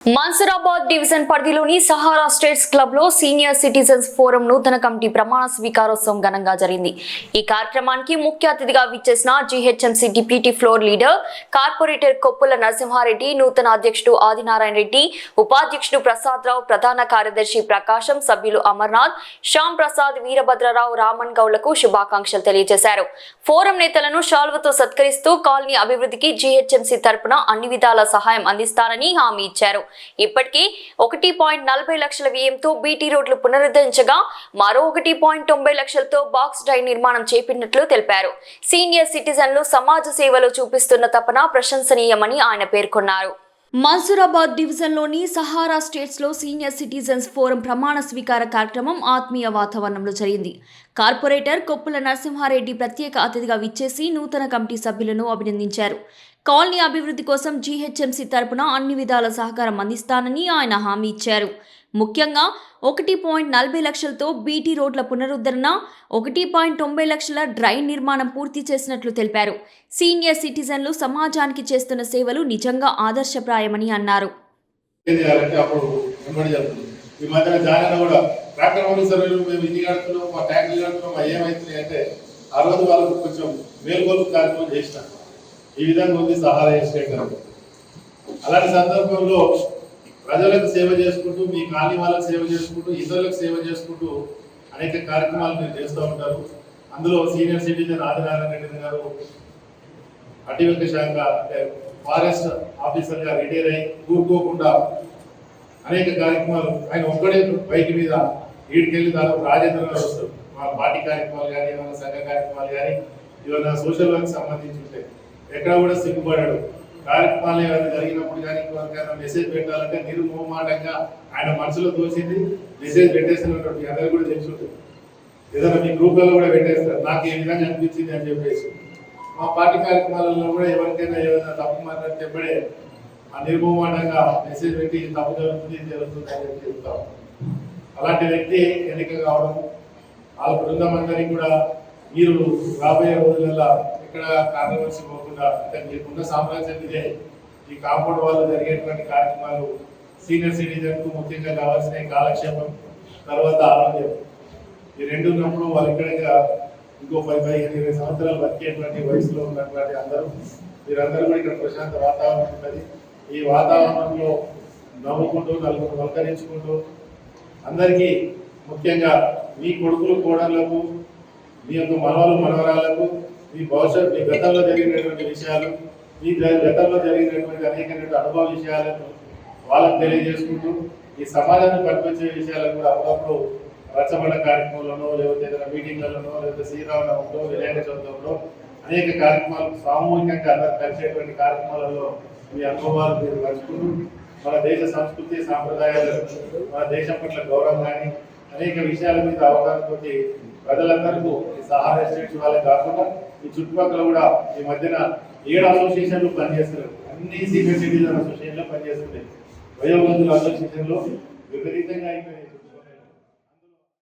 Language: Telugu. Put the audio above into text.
మన్సూరాబాద్ డివిజన్ పరిధిలోని సహారా స్టేట్స్ క్లబ్ లో సీనియర్ సిటిజన్స్ ఫోరం నూతన కమిటీ ప్రమాణ స్వీకారోత్సవం ఘనంగా జరిగింది. ఈ కార్యక్రమానికి ముఖ్య అతిథిగా విచ్చేసిన GHMC deputy floor leader corporator Koppula Narasimha Reddy, నూతన అధ్యక్షుడు ఆదినారాయణ రెడ్డి, ఉపాధ్యక్షుడు ప్రసాద్ రావు, ప్రధాన కార్యదర్శి ప్రకాశం, సభ్యులు అమర్నాథ్, శ్యామ్ ప్రసాద్, వీరభద్రరావు, రామన్ గౌడ్లకు శుభాకాంక్షలు తెలియజేశారు. ఫోరం నేతలను శాల్వతో సత్కరిస్తూ కాలనీ అభివృద్ధికి జీహెచ్ఎంసీ తరపున అన్ని విధాల సహాయం అందిస్తానని హామీ ఇచ్చారు. ఇప్పటికీ 1.40 లక్షల వ్యయంతో బీటీ రోడ్లు పునరుద్ధరించగా మరో 1.90 లక్షలతో బాక్స్ డ్రైవ్ నిర్మాణం చేపట్టినట్లు తెలిపారు. సీనియర్ సిటిజన్లు సమాజ సేవలో చూపిస్తున్న తపన ప్రశంసనీయమని ఆయన పేర్కొన్నారు. మన్సూరాబాద్ డివిజన్లోని సహారా స్టేట్స్లో సీనియర్ సిటిజన్స్ ఫోరం ప్రమాణ స్వీకార కార్యక్రమం ఆత్మీయ వాతావరణంలో జరిగింది. కార్పొరేటర్ కొప్పుల నరసింహారెడ్డి ప్రత్యేక అతిథిగా విచ్చేసి నూతన కమిటీ సభ్యులను అభినందించారు. కాలనీ అభివృద్ధి కోసం జీహెచ్ఎంసీ తరపున అన్ని విధాల సహకారం అందిస్తానని ఆయన హామీ ఇచ్చారు. ముఖ్యంగా 1.40 లక్షలతో బీటీ రోడ్ల పునరుద్ధరణ, 1.90 లక్షల డ్రైన్ నిర్మాణం పూర్తి చేసినట్లు తెలిపారు. సీనియర్ సిటిజన్లు సమాజానికి చేస్తున్న సేవలు నిజంగా ఆదర్శప్రాయమని అన్నారు. ఈ విధంగా ఉంది సహారా ఎస్టేట్. అలాంటి సందర్భంలో ప్రజలకు సేవ చేసుకుంటూ, మీ కాలనీ వాళ్ళకి సేవ చేసుకుంటూ, ఇతరులకు సేవ చేసుకుంటూ అనేక కార్యక్రమాలు మీరు చేస్తూ ఉంటారు. అందులో సీనియర్ సిటిజన్ ఆదినారాయణ రెడ్డి గారు అటవీ శాఖ అంటే ఫారెస్ట్ ఆఫీసర్గా రిటైర్ అయి కూరుకోకుండా అనేక కార్యక్రమాలు ఆయన ఒక్కడే బైక్ మీద ఈడికెళ్ళి దాదాపు రాజేంద్ర గారు వస్తారు. మా పార్టీ కార్యక్రమాలు కానీ, ఏమైనా సంఘ కార్యక్రమాలు కానీ, ఏమైనా సోషల్ వర్క్ సంబంధించి ఉంటాయి. ఎక్కడ కూడా సిగ్గుపడాడు. కార్యక్రమాలు ఏమైనా జరిగినప్పుడు కానీ ఎవరికైనా మెసేజ్ పెట్టాలంటే నిర్మోహమాటంగా ఆయన మనసులో తోచింది మెసేజ్ పెట్టేస్తున్నటువంటి అందరూ కూడా తెలిసి ఉంటుంది. ఏదైనా మీ గ్రూప్లలో కూడా పెట్టేస్తారు, నాకు ఏ విధంగా అనిపించింది అని చెప్పేసి. మా పార్టీ కార్యక్రమాలలో కూడా ఎవరికైనా ఏదైనా తప్పు మాట్లాడి చెప్పడే ఆ నిర్మోహమాటంగా మెసేజ్ పెట్టి తప్పు జరుగుతుంది, ఇది జరుగుతుంది అని చెప్పి చెప్తాం. అలాంటి వ్యక్తి ఎన్నిక కావడం, వాళ్ళ బృందం అందరికీ కూడా మీరు రాబోయే రోజులలో ఇక్కడ కాంట్రవర్సీ పోకుండా అంటే మీకున్న సామ్రాజ్యం ఇదే. ఈ కాంపౌండ్ వాళ్ళు జరిగేటువంటి కార్యక్రమాలు సీనియర్ సిటిజన్కు ముఖ్యంగా కావాల్సిన కాలక్షేపం, తర్వాత ఆరోగ్యం, ఈ రెండు ఉన్నప్పుడు వాళ్ళు ఇక్కడ ఇంకో 10-20 సంవత్సరాలు బతికేటువంటి వయసులో ఉన్నటువంటి మీరందరూ కూడా ఇక్కడ ప్రశాంత వాతావరణం ఉంటుంది. ఈ వాతావరణంలో నవ్వుకుంటూ నలుగురు పలకరించుకుంటూ అందరికీ ముఖ్యంగా మీ కొడుకులు కోడళ్లకు, మీ యొక్క మనవలు మనవరాలకు మీ భవిష్యత్, మీ గతంలో జరిగినటువంటి విషయాలు, మీ గతంలో జరిగినటువంటి అనేకటువంటి అనుభవ విషయాలను వాళ్ళకు తెలియజేసుకుంటూ ఈ సమాజాన్ని పరిపించే విషయాలను కూడా అప్పుడప్పుడు రచ్చబండ కార్యక్రమంలోనో, లేకపోతే ఏదైనా మీటింగ్లలోనో, లేకపోతే శ్రీరామనవమిలో, వినాయక చవితిలో అనేక కార్యక్రమాలు సామూహికంగా అందరూ కలిసేటువంటి కార్యక్రమాలలో మీ అనుభవాలు మీరు పంచుకుంటూ మన దేశ సంస్కృతి సాంప్రదాయాలు, మన దేశం పట్ల గౌరవం కానీ అనేక విషయాల మీద అవగాహనతోటి ప్రజలందరికీ ఈ సహారా ఎస్టేట్స్ వాళ్ళే కాకుండా ఈ చుట్టుపక్కల కూడా ఈ మధ్యన 7 అసోసియేషన్లు పనిచేస్తున్నారు. అన్ని సీనియర్ సిటిజన్ అసోసియేషన్లో పనిచేస్తున్నాయి. వయోవృద్ధుల అసోసియేషన్లో విపరీతంగా అయిపోయింది.